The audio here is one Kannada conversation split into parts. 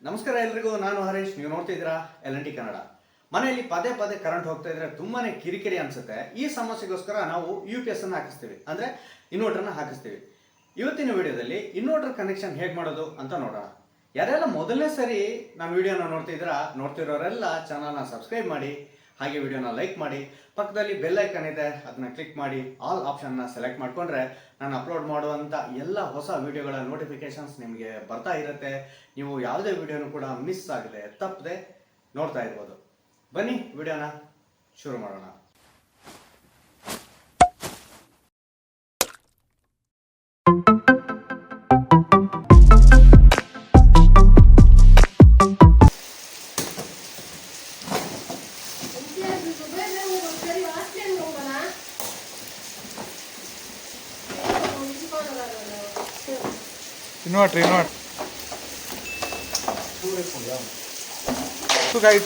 ನಮಸ್ಕಾರ ಎಲ್ರಿಗೂ, ನಾನು ಹರೀಶ್. ನೀವು ನೋಡ್ತಿದ್ದೀರಾ LNT ಕನ್ನಡ. ಮನೆಯಲ್ಲಿ ಪದೇ ಪದೇ ಕರೆಂಟ್ ಹೋಗ್ತಾ ಇದ್ರೆ ತುಂಬಾನೇ ಕಿರಿಕಿರಿ ಅನ್ಸುತ್ತೆ. ಈ ಸಮಸ್ಯೆಗೋಸ್ಕರ ನಾವು UPS ಅನ್ನು ಹಾಕಿಸ್ತೀವಿ, ಅಂದ್ರೆ ಇನ್ವರ್ಟರ್ನ ಹಾಕಿಸ್ತೀವಿ. ಇವತ್ತಿನ ವಿಡಿಯೋದಲ್ಲಿ ಇನ್ವರ್ಟರ್ ಕನೆಕ್ಷನ್ ಹೇಗೆ ಮಾಡೋದು ಅಂತ ನೋಡೋಣ. ಯಾರೆಲ್ಲ ಮೊದಲನೇ ಸರಿ ನನ್ನ ವಿಡಿಯೋನ ನೋಡ್ತಿರೋರೆಲ್ಲ ಚಾನಲ್ನ ಸಬ್ಸ್ಕ್ರೈಬ್ ಮಾಡಿ, ಹಾಗೆ ವಿಡಿಯೋನ ಲೈಕ್ ಮಾಡಿ, ಪಕ್ಕದಲ್ಲಿ ಬೆಲ್ ಐಕನ್ ಇದೆ, ಅದನ್ನ ಕ್ಲಿಕ್ ಮಾಡಿ ಆಲ್ ಆಪ್ಷನ್ನ ಸೆಲೆಕ್ಟ್ ಮಾಡಿಕೊಂಡ್ರೆ ನಾನು ಅಪ್ಲೋಡ್ ಮಾಡುವಂಥ ಎಲ್ಲ ಹೊಸ ವಿಡಿಯೋಗಳ ನೋಟಿಫಿಕೇಶನ್ಸ್ ನಿಮಗೆ ಬರ್ತಾ ಇರುತ್ತೆ. ನೀವು ಯಾವುದೇ ವಿಡಿಯೋನು ಕೂಡ ಮಿಸ್ ಆಗದೆ ತಪ್ಪದೆ ನೋಡ್ತಾ ಇರ್ಬೋದು. ಬನ್ನಿ ವಿಡಿಯೋನ ಶುರು ಮಾಡೋಣ. ಇನ್ವರ್ಟರ್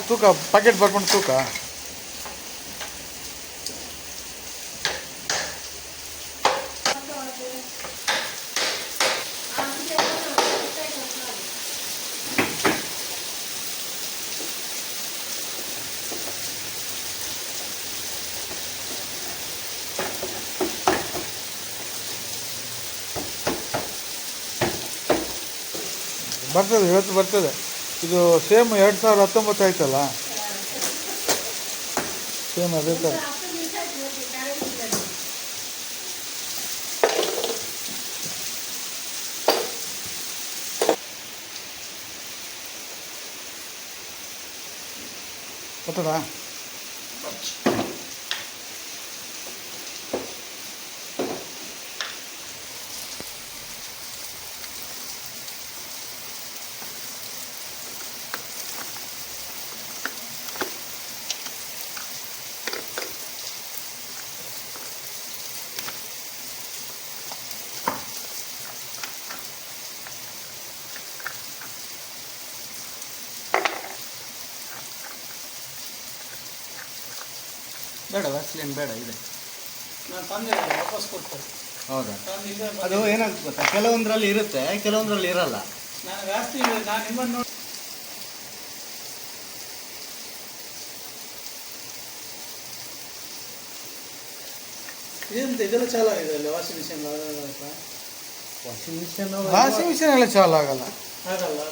ತೂಕ ಪ್ಯಾಕೆಟ್ ಬರ್ಕೊಂಡು ತೂಕ ಬರ್ತದೆ, ಇವತ್ತು ಬರ್ತದೆ. ಇದು ಸೇಮ್ 2019 ಆಯ್ತಲ್ಲ, ಸೇಮ್ ಅದೇ ಥರ. ಗೊತ್ತದಾ? ಬೇಡ, ವ್ಯಾಸ್ಲಿನ್ ಬೇಡ, ಇದೆ. ನಾನು ತಂದೆ ವಾಪಸ್ ಕೊಡ್ತಾರೆ. ಹೌದಾ? ಅದು ಏನಾಗುತ್ತೆ ಗೊತ್ತಾ, ಕೆಲವೊಂದರಲ್ಲಿ ಇರುತ್ತೆ, ಕೆಲವೊಂದರಲ್ಲಿ ಇರಲ್ಲ. ನಾನು ಜಾಸ್ತಿ ನಾನು ನಿಮ್ಮನ್ನು ನೋಡಿ ಇದೆಲ್ಲ ಚಾಲು ಆಗಿದೆ ಅಲ್ಲಿ ವಾಷಿಂಗ್ ಮಿಷಿನ್ ವಾಷಿಂಗ್ ಮಿಷಿನ್ ಎಲ್ಲ ಚಾಲು ಆಗಲ್ಲ.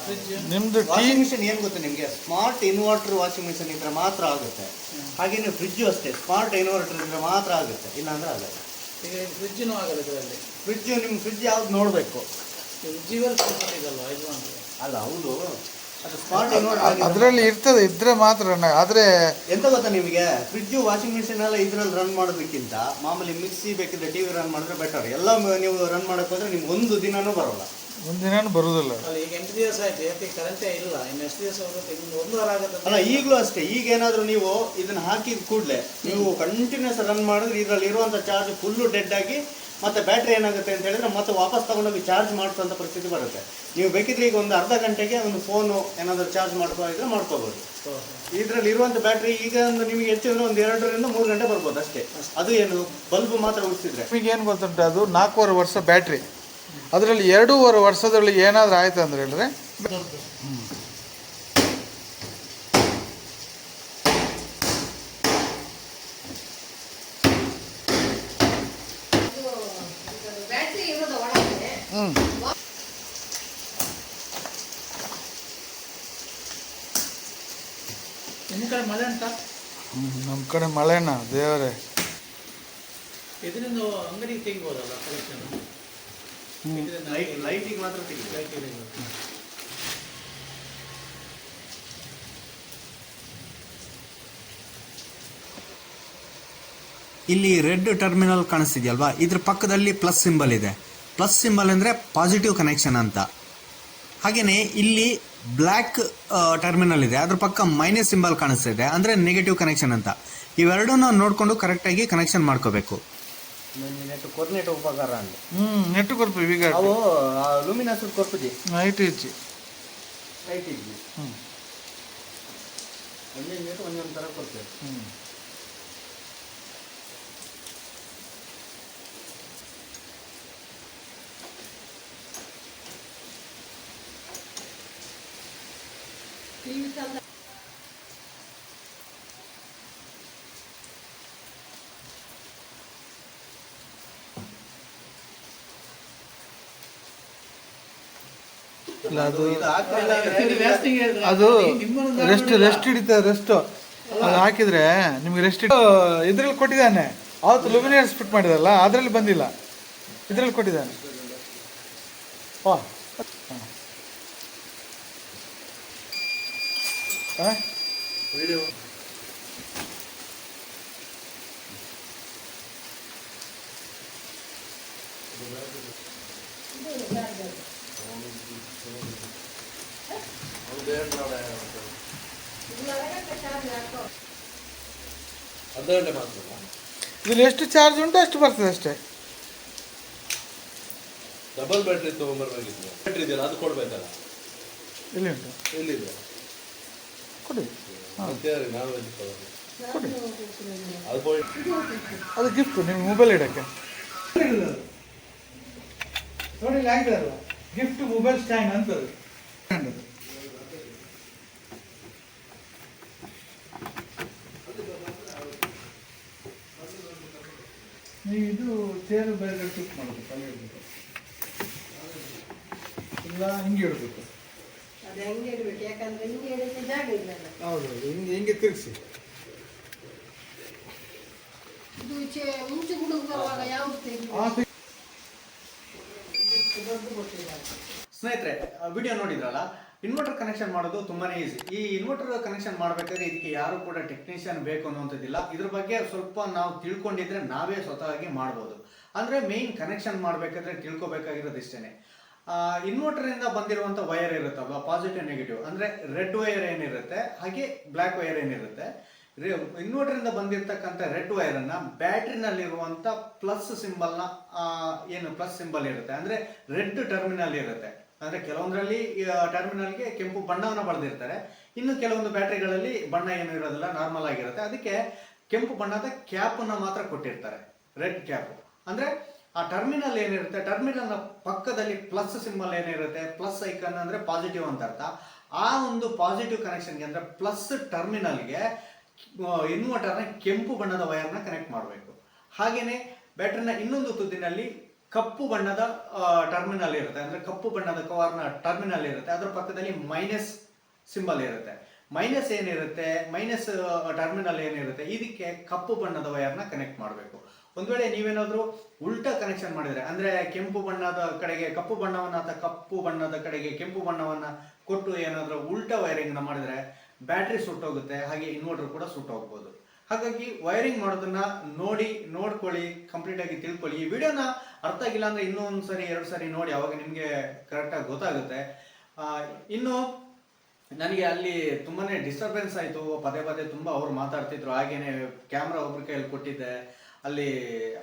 ಫ್ರಿಜ್ ನಿಮ್ದು ವಾಷಿಂಗ್ ಮಿಷಿನ್ ಏನು ಗೊತ್ತಾ ನಿಮಗೆ, ಸ್ಮಾರ್ಟ್ ಇನ್ವರ್ಟರ್ ವಾಷಿಂಗ್ ಮಿಷಿನ್ ಇದ್ರೆ ಮಾತ್ರ ಆಗುತ್ತೆ. ಹಾಗೇನೆ ಫ್ರಿಜ್ಜು ಅಷ್ಟೇ, ಸ್ಮಾರ್ಟ್ ಇನ್ವರ್ಟರ್ ಇದ್ರೆ ಮಾತ್ರ ಆಗುತ್ತೆ, ಇಲ್ಲಾಂದ್ರೆ ಆಗಲ್ಲ. ಈಗ ಫ್ರಿಜ್ನು ಆಗಲ್ಲ ಇದರಲ್ಲಿ. ಫ್ರಿಜ್ಜು ನಿಮ್ಮ ಫ್ರಿಜ್ ಯಾವ್ದು ನೋಡಬೇಕು. ಜೀವಲ್ ಇದಲ್ಲ ಇದು ಅಲ್ಲ, ಹೌದು, ಅದು ಸ್ಮಾರ್ಟ್ ಇನ್ವರ್ಟರ್ ಅದರಲ್ಲಿ ಇದ್ರೆ ಮಾತ್ರ. ಆದರೆ ಎಂತ ಗೊತ್ತಾ ನಿಮಗೆ, ಫ್ರಿಜ್ಜು ವಾಷಿಂಗ್ ಮಿಷಿನ್ ಎಲ್ಲ ಇದ್ರಲ್ಲಿ ರನ್ ಮಾಡೋದಕ್ಕಿಂತ ಮಾಮೂಲಿ ಮಿಕ್ಸಿ ಬೇಕಿದ್ರೆ TV ರನ್ ಮಾಡಿದ್ರೆ ಬೆಟರ್. ಎಲ್ಲ ನೀವು ರನ್ ಮಾಡಕ್ಕೆ ಹೋದ್ರೆ ನಿಮ್ಗೆ ಒಂದು ದಿನನೂ ಬರೋಲ್ಲ, ಒಂದಿನ ಬರುವುದಿಲ್ಲ. ಈಗ 8 ದಿವಸ ಆಯ್ತು, ಯಾಕೆ ಕರೆಂಟೇ ಇಲ್ಲ. ಇನ್ನು ಎಷ್ಟು ದಿವಸ ಹೋಗುತ್ತೆ? ಇನ್ನು 1 ವಾರ ಆಗುತ್ತೆ. ಅಲ್ಲ, ಈಗಲೂ ಅಷ್ಟೇ. ಈಗ ಏನಾದರೂ ನೀವು ಇದನ್ನ ಹಾಕಿದ ಕೂಡಲೇ ನೀವು ಕಂಟಿನ್ಯೂಸ್ ರನ್ ಮಾಡಿದ್ರೆ ಇದರಲ್ಲಿ ಇರುವಂಥ ಚಾರ್ಜ್ ಫುಲ್ಲು ಡೆಡ್ ಆಗಿ ಮತ್ತೆ ಬ್ಯಾಟ್ರಿ ಏನಾಗುತ್ತೆ ಅಂತ ಹೇಳಿದ್ರೆ ಮತ್ತೆ ವಾಪಸ್ ತಗೊಂಡೋಗಿ ಚಾರ್ಜ್ ಮಾಡಿಸುವಂಥ ಪರಿಸ್ಥಿತಿ ಬರುತ್ತೆ. ನೀವು ಬೇಕಿದ್ರೆ ಈಗ ಒಂದು ಅರ್ಧ ಗಂಟೆಗೆ ಒಂದು ಫೋನು ಏನಾದರೂ ಚಾರ್ಜ್ ಮಾಡ್ಕೊಂಡಿದ್ರೆ ಮಾಡ್ಕೋಬೋದು. ಇದರಲ್ಲಿ ಇರುವಂಥ ಬ್ಯಾಟ್ರಿ ಈಗ ಒಂದು ನಿಮಗೆ ಹೆಚ್ಚಿದ್ರೆ ಒಂದು 2 ರಿಂದ 3 ಗಂಟೆ ಬರ್ಬೋದು ಅಷ್ಟೇ. ಅದು ಏನು ಬಲ್ಬ್ ಮಾತ್ರ ಉಳಿಸಿದ್ರೆ. ನಿಮಗೆ ಏನು ಗೊತ್ತುಂಟು, ಅದು 4.5 ವರ್ಷ ಬ್ಯಾಟ್ರಿ. ಅದರಲ್ಲಿ 2.5 ವರ್ಷದಲ್ಲಿ ಏನಾದರೂ ಆಯ್ತು ಅಂದ್ರೆ ಹೇಳಿದ್ರೆ ನಿಮ್ಮ ಕಡೆ ಮಳೆ ಉಂಟಾ? ನಮ್ಮ ಕಡೆ ಮಳೆನಾ ದೇವರೇ. ಇದರಿಂದ ಅಂಗಡಿಗೆ ತೆಗಿಬೋದಲ್ಲ ಕಲೆಕ್ಷನ್? ಲೈಟಿಗೆ ಮಾತ್ರ ತೆಗಿಬೋದು. ಇಲ್ಲಿ ರೆಡ್ ಟರ್ಮಿನಲ್ ಕಾಣಿಸ್ತಿದೆಯಲ್ವಾ, ಇದ್ರ ಪಕ್ಕದಲ್ಲಿ ಪ್ಲಸ್ ಸಿಂಬಲ್ ಇದೆ. ಪ್ಲಸ್ ಸಿಂಬಲ್ ಅಂದರೆ ಪಾಸಿಟಿವ್ ಕನೆಕ್ಷನ್ ಅಂತ. ಹಾಗೆಯೇ ಇಲ್ಲಿ ಬ್ಲ್ಯಾಕ್ ಟರ್ಮಿನಲ್ ಇದೆ, ಅದ್ರ ಪಕ್ಕ ಮೈನಸ್ ಸಿಂಬಲ್ ಕಾಣಿಸ್ತಿದೆ, ಅಂದರೆ ನೆಗೆಟಿವ್ ಕನೆಕ್ಷನ್ ಅಂತ. ಇವೆರಡೂ ನೋಡಿಕೊಂಡು ಕರೆಕ್ಟಾಗಿ ಕನೆಕ್ಷನ್ ಮಾಡ್ಕೋಬೇಕು. ನೆಟ್ಟು ಕೊರ್ನೆಟ್ಟು ಉಪಕಾರ ಅಂದೆ ನೆಟ್ಟು ಕೊರ್ಪು ಈಗ ಅವು ಲೂಮಿನಸ್ ಕೊರ್ಪುಜಿ ಐಟ್ ಇಜ್ಜಿ ಒಂದೊಂದು ಥರ ಕೊಡ್ತೇವೆ. ಇಲ್ಲ ಅದು ಇದು ಆಗ್ತಿಲ್ಲ ಅದು ರೆಸ್ಟ್ ಹಿಡಿತದೆ ರೆಸ್ಟ್ ಅದು ಹಾಕಿದ್ರೆ ನಿಮ್ಗೆ ರೆಸ್ಟ್ ಇದ್ರಲ್ಲಿ ಕೊಟ್ಟಿದ್ದಾನೆ ಅವತ್ತು ಲುಮಿನಿಯರ್ಸ್ ಫಿಟ್ ಮಾಡಿದಲ್ಲ ಅದರಲ್ಲಿ ಬಂದಿಲ್ಲ ಇದರಲ್ಲಿ ಕೊಟ್ಟಿದ್ದಾನೆ ವಾ ಅರ್ಧ ಗಂಟೆ ಮಾತ್ರ ಇದ್ರಲ್ಲಿ ಎಷ್ಟು ಚಾರ್ಜ್ ಉಂಟು ಅಷ್ಟು ಬರ್ತದೆ ಅಷ್ಟೇ. Double battery ತೊಗೊಂಬರ್ಬೇಕಿತ್ತು. ಬ್ಯಾಟ್ರಿ ಇದೆಯಲ್ಲ ಅದು ಕೊಡ್ಬೇಕಲ್ಲ. ಎಲ್ಲಿ ಉಂಟು ಎಲ್ಲಿದೆ ಕೊಡಿ ಮತ್ತೆ ನಾವು ಎಲ್ಲಿ ತಗೊಳ್ಳಿ ಕೊಡಿ ಅದು point. ಅದು ಗಿಫ್ಟ್ ನಿಮ್ಮ ಮೊಬೈಲ್ ಇಡಕ್ಕೆ ನೋಡಿ ಇಲ್ಲಿ ಹಾಕಿದಾರಲ್ಲ ಗಿಫ್ಟ್ ಮೊಬೈಲ್ ಸ್ಟ್ಯಾಂಡ್ ಅಂತದ್ದು ನೀವು ಇದು ಚೇರು ಬೇರೆ ಟಿಪ್ ಮಾಡಬೇಕು ಅಲ್ಲಿ ಇಡಬೇಕು ಇಲ್ಲ ಹಿಂಗೆ ಇಡಬೇಕು ಹೌದು ಹಿಂಗೆ ಹಿಂಗೆ ತಿರುಗಿಸಿ ಸ್ನೇಹಿತರೆ ವಿಡಿಯೋ ನೋಡಿದ್ರಲ್ಲ, ಇನ್ವರ್ಟರ್ ಕನೆಕ್ಷನ್ ಮಾಡೋದು ತುಂಬಾನೇ ಈಸಿ. ಈ ಇನ್ವರ್ಟರ್ ಕನೆಕ್ಷನ್ ಮಾಡಬೇಕಾದ್ರೆ ಇದಕ್ಕೆ ಯಾರು ಕೂಡ ಟೆಕ್ನಿಷಿಯನ್ ಬೇಕು ಅನ್ನುವಂಥದ್ದಿಲ್ಲ. ಇದ್ರ ಬಗ್ಗೆ ಸ್ವಲ್ಪ ನಾವು ತಿಳ್ಕೊಂಡಿದ್ರೆ ನಾವೇ ಸ್ವತಃವಾಗಿ ಮಾಡ್ಬೋದು. ಅಂದ್ರೆ ಮೇನ್ ಕನೆಕ್ಷನ್ ಮಾಡಬೇಕಾದ್ರೆ ತಿಳ್ಕೊಬೇಕಾಗಿರೋದು ಇಷ್ಟೇನೆ. ಇನ್ವರ್ಟರ್ ಇಂದ ಬಂದಿರುವಂತ ವೈರ್ ಇರುತ್ತಲ್ವಾ, ಪಾಸಿಟಿವ್ ನೆಗೆಟಿವ್, ಅಂದ್ರೆ ರೆಡ್ ವೈರ್ ಏನಿರುತ್ತೆ ಹಾಗೆ ಬ್ಲಾಕ್ ವೈರ್ ಏನಿರುತ್ತೆ. ಇನ್ವರ್ಟರ್ ಇಂದ ಬಂದಿರತಕ್ಕಂಥ ರೆಡ್ ವೈರ್ ಅನ್ನ ಬ್ಯಾಟ್ರಿನಲ್ಲಿರುವಂತ ಪ್ಲಸ್ ಸಿಂಬಲ್ ನ ಏನು ಪ್ಲಸ್ ಸಿಂಬಲ್ ಇರುತ್ತೆ, ಅಂದ್ರೆ ರೆಡ್ ಟರ್ಮಿನಲ್ ಇರುತ್ತೆ. ಅಂದ್ರೆ ಕೆಲವೊಂದರಲ್ಲಿ ಟರ್ಮಿನಲ್ಗೆ ಕೆಂಪು ಬಣ್ಣವನ್ನು ಬರೆದಿರ್ತಾರೆ, ಇನ್ನು ಕೆಲವೊಂದು ಬ್ಯಾಟ್ರಿಗಳಲ್ಲಿ ಬಣ್ಣ ಏನು ಇರೋದಿಲ್ಲ, ನಾರ್ಮಲ್ ಆಗಿರುತ್ತೆ. ಅದಕ್ಕೆ ಕೆಂಪು ಬಣ್ಣದ ಕ್ಯಾಪ್ ಅನ್ನ ಮಾತ್ರ ಕೊಟ್ಟಿರ್ತಾರೆ, ರೆಡ್ ಕ್ಯಾಪ್. ಅಂದ್ರೆ ಆ ಟರ್ಮಿನಲ್ ಏನಿರುತ್ತೆ, ಟರ್ಮಿನಲ್ ನ ಪಕ್ಕದಲ್ಲಿ ಪ್ಲಸ್ ಸಿಂಬಲ್ ಏನಿರುತ್ತೆ, ಪ್ಲಸ್ ಐಕನ್ ಅಂದ್ರೆ ಪಾಸಿಟಿವ್ ಅಂತ ಅರ್ಥ. ಆ ಒಂದು ಪಾಸಿಟಿವ್ ಕನೆಕ್ಷನ್ಗೆ ಅಂದ್ರೆ ಪ್ಲಸ್ ಟರ್ಮಿನಲ್ಗೆ ಇನ್ವರ್ಟರ್ನ ಕೆಂಪು ಬಣ್ಣದ ವೈರ್ನ ಕನೆಕ್ಟ್ ಮಾಡಬೇಕು. ಹಾಗೇನೆ ಬ್ಯಾಟ್ರಿನ ಇನ್ನೊಂದು ತುದಿನಲ್ಲಿ ಕಪ್ಪು ಬಣ್ಣದ ಟರ್ಮಿನಲ್ ಇರುತ್ತೆ, ಅಂದ್ರೆ ಕಪ್ಪು ಬಣ್ಣದ ಕವರ್ನ ಟರ್ಮಿನಲ್ ಇರುತ್ತೆ, ಅದರ ಪಕ್ಕದಲ್ಲಿ ಮೈನಸ್ ಸಿಂಬಲ್ ಇರುತ್ತೆ. ಮೈನಸ್ ಏನಿರುತ್ತೆ, ಮೈನಸ್ ಟರ್ಮಿನಲ್ ಏನಿರುತ್ತೆ, ಇದಕ್ಕೆ ಕಪ್ಪು ಬಣ್ಣದ ವೈರ್ನ ಕನೆಕ್ಟ್ ಮಾಡಬೇಕು. ಒಂದ್ ವೇಳೆ ನೀವೇನಾದ್ರೂ ಉಲ್ಟಾ ಕನೆಕ್ಷನ್ ಮಾಡಿದ್ರೆ, ಅಂದ್ರೆ ಕೆಂಪು ಬಣ್ಣದ ಕಡೆಗೆ ಕಪ್ಪು ಬಣ್ಣವನ್ನ ಅಥವಾ ಕಪ್ಪು ಬಣ್ಣದ ಕಡೆಗೆ ಕೆಂಪು ಬಣ್ಣವನ್ನ ಕೊಟ್ಟು ಏನಾದ್ರೂ ಉಲ್ಟಾ ವೈರಿಂಗ್ ಮಾಡಿದ್ರೆ ಬ್ಯಾಟ್ರಿ ಸುಟ್ಟೋಗುತ್ತೆ, ಹಾಗೆ ಇನ್ವರ್ಟರ್ ಕೂಡ ಸುಟ್ಟೋಗ್ಬೋದು. ಹಾಗಾಗಿ ವೈರಿಂಗ್ ಮಾಡೋದನ್ನ ನೋಡ್ಕೊಳ್ಳಿ, ಕಂಪ್ಲೀಟ್ ಆಗಿ ತಿಳ್ಕೊಳ್ಳಿ. ಈ ವಿಡಿಯೋನ ಅರ್ಥ ಆಗಿಲ್ಲ ಅಂದ್ರೆ ಇನ್ನೊಂದು ಸರಿ 2 ಸರಿ ನೋಡಿ, ಅವಾಗ ನಿಮ್ಗೆ ಕರೆಕ್ಟ್ ಆಗಿ ಗೊತ್ತಾಗುತ್ತೆ. ಇನ್ನು ನನಗೆ ಅಲ್ಲಿ ತುಂಬಾನೇ ಡಿಸ್ಟರ್ಬೆನ್ಸ್ ಆಯ್ತು, ಪದೇ ಪದೇ ತುಂಬಾ ಅವ್ರು ಮಾತಾಡ್ತಿದ್ರು. ಹಾಗೇನೆ ಕ್ಯಾಮ್ರಾ ಒಬ್ರ ಕೈಯಲ್ಲಿ ಕೊಟ್ಟಿದ್ದೆ, ಅಲ್ಲಿ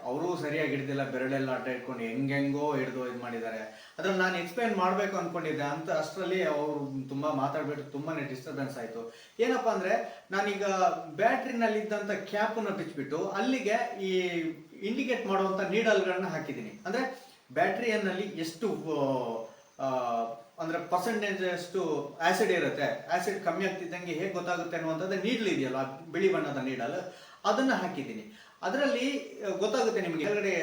ಅವರು ಸರಿಯಾಗಿ ಹಿಡ್ದಿಲ್ಲ, ಬೆರಳೆಲ್ಲ ಅಡ್ಡ ಇಟ್ಕೊಂಡು ಹೆಂಗೆಂಗೋ ಹಿಡಿದು ಇದು ಮಾಡಿದ್ದಾರೆ. ಅದ್ರಲ್ಲಿ ನಾನು ಎಕ್ಸ್ಪ್ಲೈನ್ ಮಾಡಬೇಕು ಅನ್ಕೊಂಡಿದ್ದೆ, ಅಂತ ಅಷ್ಟರಲ್ಲಿ ಅವರು ತುಂಬಾ ಮಾತಾಡ್ಬಿಟ್ಟು ತುಂಬಾನೇ ಡಿಸ್ಟರ್ಬೆನ್ಸ್ ಆಯ್ತು. ಏನಪ್ಪಾ ಅಂದ್ರೆ, ನಾನೀಗ ಬ್ಯಾಟ್ರಿನಲ್ಲಿ ಇದ್ದಂತ ಕ್ಯಾಪನ್ನ ಬಿಚ್ಚಿಬಿಟ್ಟು ಅಲ್ಲಿಗೆ ಈ ಇಂಡಿಕೇಟ್ ಮಾಡುವಂತ ನೀಡಲ್ಗಳನ್ನ ಹಾಕಿದ್ದೀನಿ. ಅಂದ್ರೆ ಬ್ಯಾಟ್ರಿಯಲ್ಲಿ ಎಷ್ಟು ಅಂದ್ರೆ ಪರ್ಸೆಂಟೇಜ್ ಎಷ್ಟು ಆಸಿಡ್ ಇರುತ್ತೆ, ಆಸಿಡ್ ಕಮ್ಮಿ ಆಗ್ತಿದ್ದಂಗೆ ಹೇಗೆ ಗೊತ್ತಾಗುತ್ತೆ ಅನ್ನುವಂಥದ್ದು ನೀಡಲ್ ಇದೆಯಲ್ಲ, ಬಿಳಿ ಬಣ್ಣದ ನೀಡಲ್, ಅದನ್ನ ಹಾಕಿದ್ದೀನಿ. ಅದರಲ್ಲಿ ಗೊತ್ತಾಗುತ್ತೆ ನಿಮಗೆ. ಮೇಲ್ಗಡೆ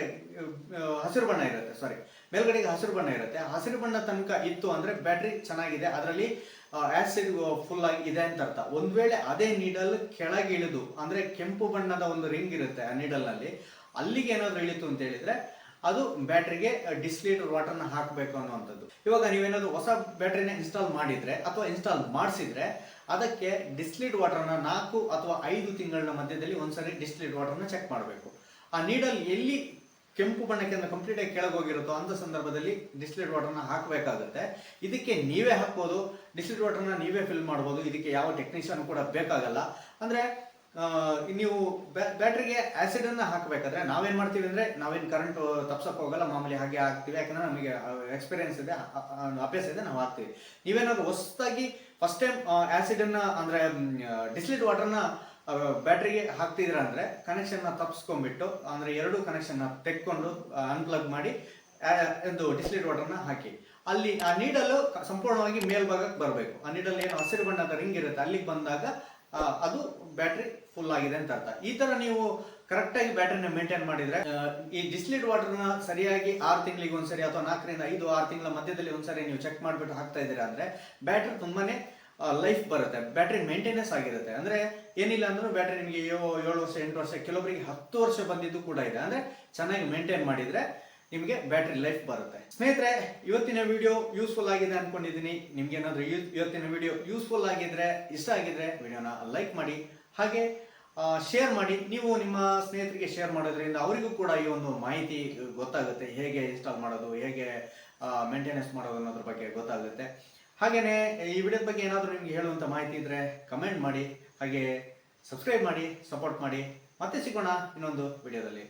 ಹಸಿರು ಬಣ್ಣ ಇರುತ್ತೆ, ಸಾರಿ, ಮೇಲ್ಗಡೆಗೆ ಹಸಿರು ಬಣ್ಣ ಇರುತ್ತೆ. ಹಸಿರು ಬಣ್ಣ ತನಕ ಇತ್ತು ಅಂದ್ರೆ ಬ್ಯಾಟ್ರಿ ಚೆನ್ನಾಗಿದೆ, ಅದರಲ್ಲಿ ಆಸಿಡ್ ಫುಲ್ ಆಗಿ ಇದೆ ಅಂತ ಅರ್ಥ. ಒಂದ್ ವೇಳೆ ಅದೇ ನೀಡಲ್ ಕೆಳಗೆ ಇಳಿದು, ಅಂದ್ರೆ ಕೆಂಪು ಬಣ್ಣದ ಒಂದು ರಿಂಗ್ ಇರುತ್ತೆ ಆ ನೀಡಲ್ ನಲ್ಲಿ, ಅಲ್ಲಿಗೆ ಏನಾದ್ರು ಇಳಿತು ಅಂತ ಹೇಳಿದ್ರೆ ಅದು ಬ್ಯಾಟ್ರಿಗೆ ಡಿಸ್ಟಿಲೇಟೆಡ್ ವಾಟರ್ನ ಹಾಕಬೇಕು ಅನ್ನುವಂಥದ್ದು. ಇವಾಗ ನೀವೇನಾದ್ರು ಹೊಸ ಬ್ಯಾಟ್ರಿನ ಇನ್ಸ್ಟಾಲ್ ಮಾಡಿದ್ರೆ ಅಥವಾ ಇನ್ಸ್ಟಾಲ್ ಮಾಡಿಸಿದ್ರೆ ಅದಕ್ಕೆ ಡಿಸ್ಟಿಲೇಟೆಡ್ ವಾಟರ್ನ 4 ಅಥವಾ 5 ತಿಂಗಳ ಮಧ್ಯದಲ್ಲಿ ಒಂದ್ಸರಿ ಡಿಸ್ಟಿಲೇಟೆಡ್ ವಾಟರ್ನ ಚೆಕ್ ಮಾಡಬೇಕು. ಆ ನೀಡಲ್ ಎಲ್ಲಿ ಕೆಂಪು ಬಣ್ಣಕ್ಕೆ ಕಂಪ್ಲೀಟ್ ಆಗಿ ಕೆಳಗೆ ಹೋಗಿರುತ್ತೋ ಅಂತ ಸಂದರ್ಭದಲ್ಲಿ ಡಿಸ್ಟಿಲೇಟೆಡ್ ವಾಟರ್ನ ಹಾಕಬೇಕಾಗುತ್ತೆ. ಇದಕ್ಕೆ ನೀವೇ ಹಾಕ್ಬೋದು, ಡಿಸ್ಟಿಲೇಟೆಡ್ ವಾಟರ್ನ ನೀವೇ ಫಿಲ್ ಮಾಡ್ಬೋದು, ಇದಕ್ಕೆ ಯಾವ ಟೆಕ್ನಿಷಿಯನ್ ಕೂಡ ಬೇಕಾಗಲ್ಲ. ಅಂದ್ರೆ ನೀವು ಬ್ಯಾಟ್ರಿಗೆ ಆಸಿಡ್ ಅನ್ನ ಹಾಕಬೇಕಾದ್ರೆ ನಾವೇನ್ ಮಾಡ್ತೀವಿ ಅಂದ್ರೆ, ನಾವೇನ್ ಕರೆಂಟ್ ತಪ್ಸಕ್ ಹೋಗಲ್ಲ, ಮಾಮೂಲಿ ಹಾಗೆ ಹಾಕ್ತಿವಿ. ಯಾಕಂದ್ರೆ ನಮಗೆ ಎಕ್ಸ್ಪೀರಿಯನ್ಸ್ ಇದೆ, ಅಭ್ಯಾಸ ಇದೆ, ನಾವು ಹಾಕ್ತಿವಿ. ನೀವೇನಾದ್ರು ಹೊಸದಾಗಿ ಫಸ್ಟ್ ಟೈಮ್ ಆಸಿಡ್ ಅನ್ನ ಅಂದ್ರೆ ಡಿಸ್ಟಿಲೇಟೆಡ್ ವಾಟರ್ನ ಬ್ಯಾಟ್ರಿಗೆ ಹಾಕ್ತಿದ್ರ ಅಂದ್ರೆ ಕನೆಕ್ಷನ್ ನ ತಪ್ಸ್ಕೊಂಡ್ಬಿಟ್ಟು, ಅಂದ್ರೆ 2 ಕನೆಕ್ಷನ್ ನ ತೆಕ್ಕೊಂಡು ಅನ್ಪ್ಲಗ್ ಮಾಡಿ ಒಂದು ಡಿಸ್ಟಿಲೇಟ್ ವಾಟರ್ನ ಹಾಕಿ ಅಲ್ಲಿ ಆ ನೀಡಲು ಸಂಪೂರ್ಣವಾಗಿ ಮೇಲ್ಭಾಗಕ್ಕೆ ಬರಬೇಕು. ಆ ನೀಡಲ್ಲಿ ಏನು ಹಸಿರು ಬಣ್ಣದ ರಿಂಗ್ ಇರುತ್ತೆ ಅಲ್ಲಿಗೆ ಬಂದಾಗ ಅದು ಬ್ಯಾಟ್ರಿ ಫುಲ್ ಆಗಿದೆ ಅಂತ ಅರ್ಥ. ಈ ತರ ನೀವು ಕರೆಕ್ಟಾಗಿ ಬ್ಯಾಟ್ರಿನ ಮೇಂಟೈನ್ ಮಾಡಿದ್ರೆ ಈ ಡಿಸ್ಟಿಲೇಟ್ ವಾಟರ್ನ ಸರಿಯಾಗಿ 6 ತಿಂಗಳಿಗೆ ಒಂದ್ಸರಿ ಅಥವಾ 4 ರಿಂದ 5 6 ತಿಂಗಳ ಮಧ್ಯದಲ್ಲಿ ಒಂದ್ಸರಿ ನೀವು ಚೆಕ್ ಮಾಡಿಬಿಟ್ಟು ಹಾಕ್ತಾ ಇದ್ದೀರಾ ಅಂದ್ರೆ ಬ್ಯಾಟ್ರಿ ತುಂಬಾನೇ ಲೈಫ್ ಬರುತ್ತೆ, ಬ್ಯಾಟ್ರಿ ಮೇಂಟೆನೆನ್ಸ್ ಆಗಿರುತ್ತೆ. ಅಂದ್ರೆ ಏನಿಲ್ಲ ಅಂದ್ರೂ ಬ್ಯಾಟ್ರಿ ನಿಮಗೆ 7 ವರ್ಷ 8 ವರ್ಷ ಕೆಲವೊಬ್ಬರಿಗೆ 10 ವರ್ಷ ಬಂದಿದ್ದು ಕೂಡ ಇದೆ. ಅಂದ್ರೆ ಚೆನ್ನಾಗಿ ಮೇಂಟೈನ್ ಮಾಡಿದ್ರೆ ನಿಮಗೆ ಬ್ಯಾಟ್ರಿ ಲೈಫ್ ಬರುತ್ತೆ. ಸ್ನೇಹಿತರೆ, ಇವತ್ತಿನ ವಿಡಿಯೋ ಯೂಸ್ಫುಲ್ ಆಗಿದೆ ಅನ್ಕೊಂಡಿದ್ದೀನಿ. ನಿಮ್ಗೆ ಏನಾದರೂ ಇವತ್ತಿನ ವಿಡಿಯೋ ಯೂಸ್ಫುಲ್ ಆಗಿದ್ರೆ, ಇಷ್ಟ ಆಗಿದ್ರೆ ವಿಡಿಯೋನ ಲೈಕ್ ಮಾಡಿ, ಹಾಗೆ ಶೇರ್ ಮಾಡಿ. ನೀವು ನಿಮ್ಮ ಸ್ನೇಹಿತರಿಗೆ ಶೇರ್ ಮಾಡೋದ್ರಿಂದ ಅವರಿಗೂ ಕೂಡ ಈ ಒಂದು ಮಾಹಿತಿ ಗೊತ್ತಾಗುತ್ತೆ, ಹೇಗೆ ಇನ್ಸ್ಟಾಲ್ ಮಾಡೋದು, ಹೇಗೆ ಮೇಂಟೆನೆನ್ಸ್ ಮಾಡೋದು ಅನ್ನೋದ್ರ ಬಗ್ಗೆ ಗೊತ್ತಾಗುತ್ತೆ. ಹಾಗೆಯೇ ಈ ವಿಡಿಯೋದ ಬಗ್ಗೆ ಏನಾದರೂ ನಿಮ್ಗೆ ಹೇಳುವಂಥ ಮಾಹಿತಿ ಇದ್ದರೆ ಕಮೆಂಟ್ ಮಾಡಿ, ಹಾಗೆ ಸಬ್ಸ್ಕ್ರೈಬ್ ಮಾಡಿ, ಸಪೋರ್ಟ್ ಮಾಡಿ. ಮತ್ತೆ ಸಿಗೋಣ ಇನ್ನೊಂದು ವಿಡಿಯೋದಲ್ಲಿ.